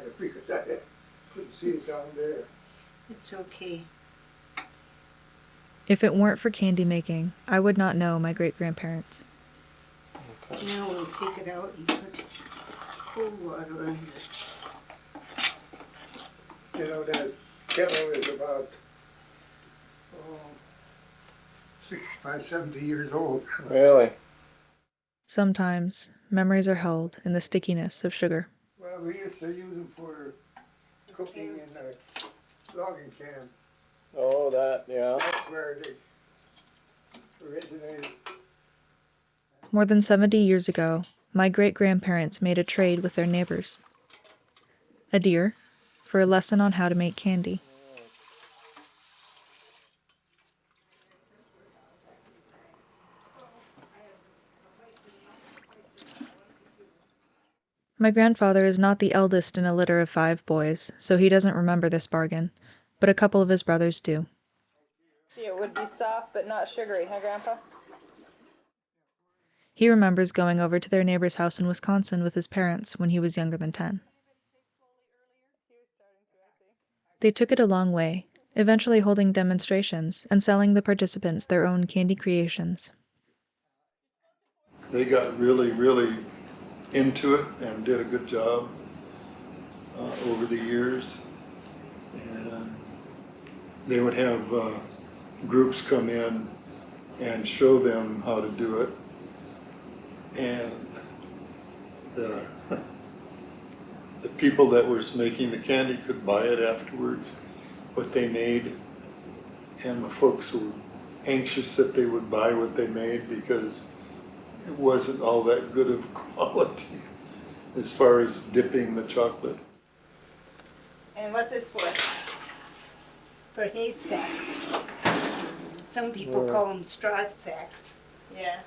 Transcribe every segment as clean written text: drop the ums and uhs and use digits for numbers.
it because I couldn't see it down there. It's okay. If it weren't for candy making, I would not know my great-grandparents. Now we'll take it out and put cold water in it. You know, that kettle is about 65, 70 years old. Really? Sometimes, memories are held in the stickiness of sugar. Well, we used to use them for cooking in the logging camp. Oh, that, yeah. That's where they originated. More than 70 years ago, my great-grandparents made a trade with their neighbors. A deer for a lesson on how to make candy. My grandfather is not the eldest in a litter of 5 boys, so he doesn't remember this bargain, but a couple of his brothers do. It would be soft but not sugary, huh, Grandpa? He remembers going over to their neighbor's house in Wisconsin with his parents when he was younger than 10. They took it a long way, eventually holding demonstrations and selling the participants their own candy creations. They got really, really into it and did a good job over the years. And they would have groups come in and show them how to do it. And the people that was making the candy could buy it afterwards, what they made. And the folks were anxious that they would buy what they made because it wasn't all that good of quality as far as dipping the chocolate. And what's this for? For haystacks. Some people call them straw stacks. Yeah.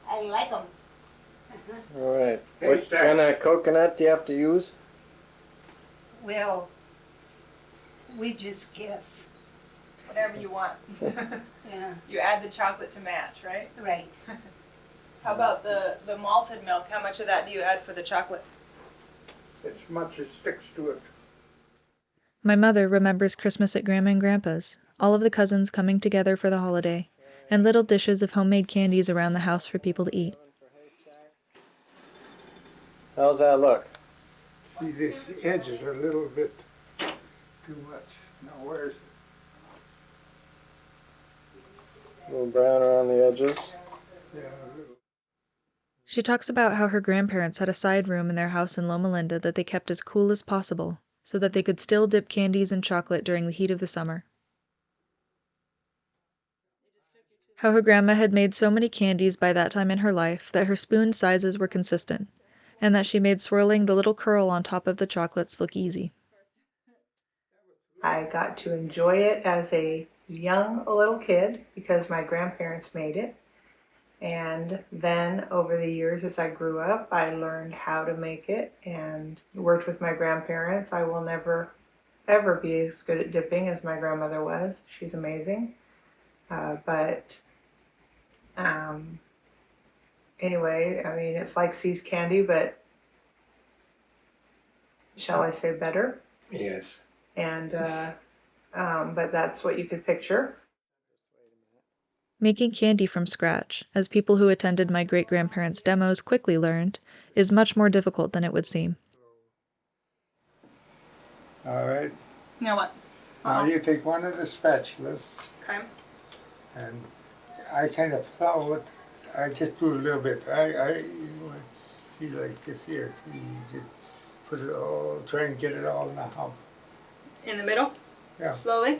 I like them. All right. What kind of coconut do you have to use? Well, we just guess. Whatever you want. Yeah, You add the chocolate to match, right? right. How about the malted milk? How much of that do you add for the chocolate? As much as sticks to it. My mother remembers Christmas at Grandma and Grandpa's, all of the cousins coming together for the holiday, and little dishes of homemade candies around the house for people to eat. How's that look? See, the edges are a little bit too much. Now, where's A little brown around the edges. a little. She talks about how her grandparents had a side room in their house in Loma Linda that they kept as cool as possible, so that they could still dip candies in chocolate during the heat of the summer. How her grandma had made so many candies by that time in her life that her spoon sizes were consistent, and that she made swirling the little curl on top of the chocolates look easy. I got to enjoy it as a young little kid because my grandparents made it. And then over the years as I grew up, I learned how to make it and worked with my grandparents. I will never, ever be as good at dipping as my grandmother was. She's amazing. Anyway, I mean, it's like See's candy, but shall I say better? Yes. And, but that's what you could picture. Making candy from scratch, as people who attended my great-grandparents' demos quickly learned, is much more difficult than it would seem. All right. Now what? Now you take one of the spatulas, Okay. and I kind of follow it. I just do a little bit. See like this here. See, you just put it all, try and get it all in the hump. In the middle? Yeah. Slowly?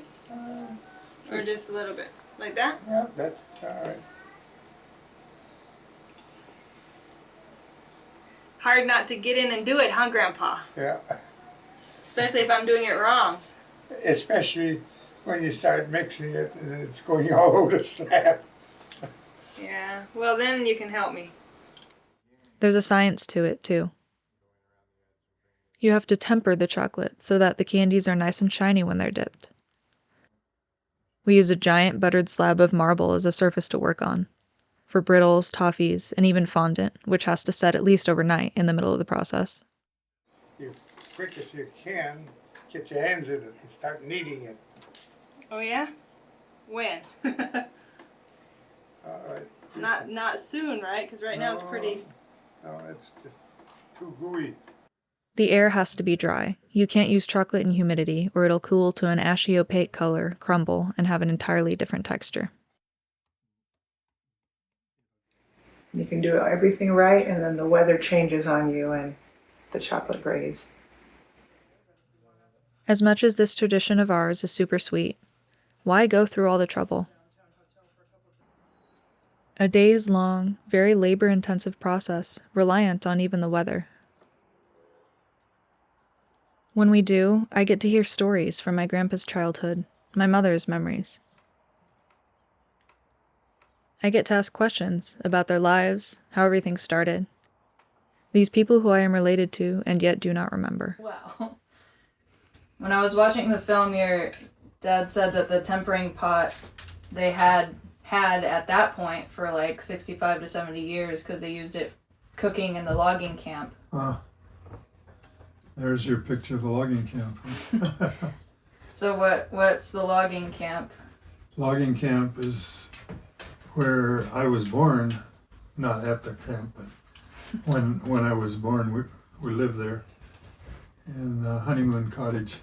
Or just a little bit? Like that? Yeah, that's all right. Hard not to get in and do it, huh, Grandpa? Yeah. Especially if I'm doing it wrong. Especially when you start mixing it and it's going all over the slab. Yeah. Well, then you can help me. There's a science to it, too. You have to temper the chocolate so that the candies are nice and shiny when they're dipped. We use a giant buttered slab of marble as a surface to work on, for brittles, toffees, and even fondant, which has to set at least overnight in the middle of the process. You quick as you can, get your hands in it and start kneading it. Oh yeah? When? Not soon, right? Because right now it's pretty. No, it's just too gooey. The air has to be dry. You can't use chocolate in humidity, or it'll cool to an ashy opaque color, crumble, and have an entirely different texture. You can do everything right, and then the weather changes on you and the chocolate grays. As much as this tradition of ours is super sweet, why go through all the trouble? A days-long, very labor-intensive process, reliant on even the weather. When we do, I get to hear stories from my grandpa's childhood, my mother's memories. I get to ask questions about their lives, how everything started. These people who I am related to and yet do not remember. Wow. When I was watching the film, your dad said that the tempering pot they had at that point for like 65 to 70 years because they used it cooking in the logging camp. There's your picture of the logging camp. So what's the logging camp? Logging camp is where I was born, not at the camp, but when I was born, we lived there in the honeymoon cottage.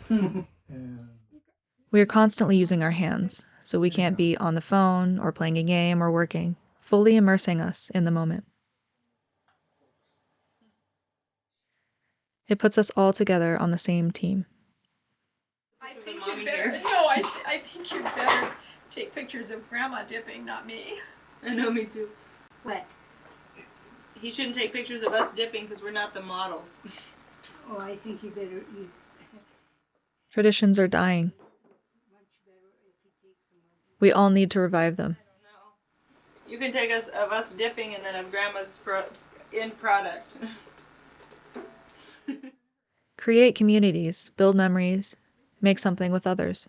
And We are constantly using our hands, so we can't be on the phone or playing a game or working, fully immersing us in the moment. It puts us all together on the same team. I think you better. No, I think you better take pictures of Grandma dipping, not me. I know, me too. What? He shouldn't take pictures of us dipping because we're not the models. Oh, I think you better. Traditions are dying. We all need to revive them. You can take us of us dipping and then of Grandma's end product. Create communities, build memories, make something with others.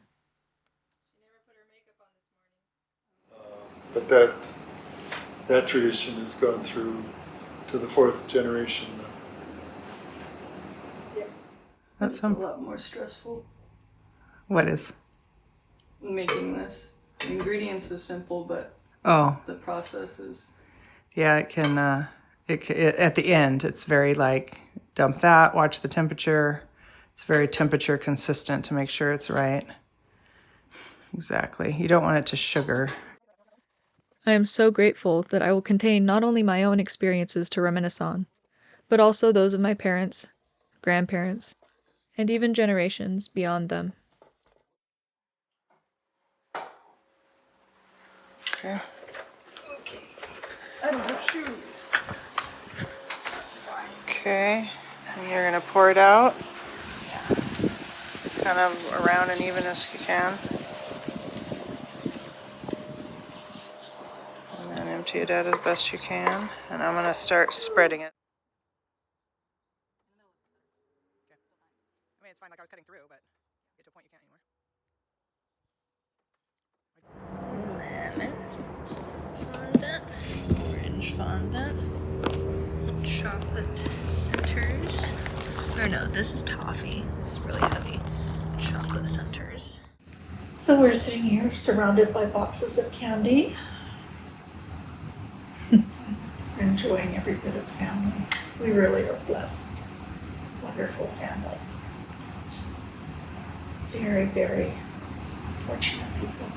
but that tradition has gone through to the 4th generation now. That's a lot more stressful. What is? Making this. The ingredients are simple, but the process is. Yeah, it can. At the end, it's very like dump that, watch the temperature. It's very temperature consistent to make sure it's right. Exactly. You don't want it to sugar. I am so grateful that I will contain not only my own experiences to reminisce on, but also those of my parents, grandparents, and even generations beyond them. Okay. I don't have shoes. Okay. And you're gonna pour it out. Kind of around and even as you can. And then empty it out as best you can. And I'm gonna start spreading it. I mean, it's fine, like I was cutting through, but get to a point you can't anymore. Lemon, orange fondant, chocolate centers. Or no, this is toffee. It's really heavy. Chocolate centers. So we're sitting here surrounded by boxes of candy. Enjoying every bit of family. We really are blessed. Wonderful family. Very, very fortunate people.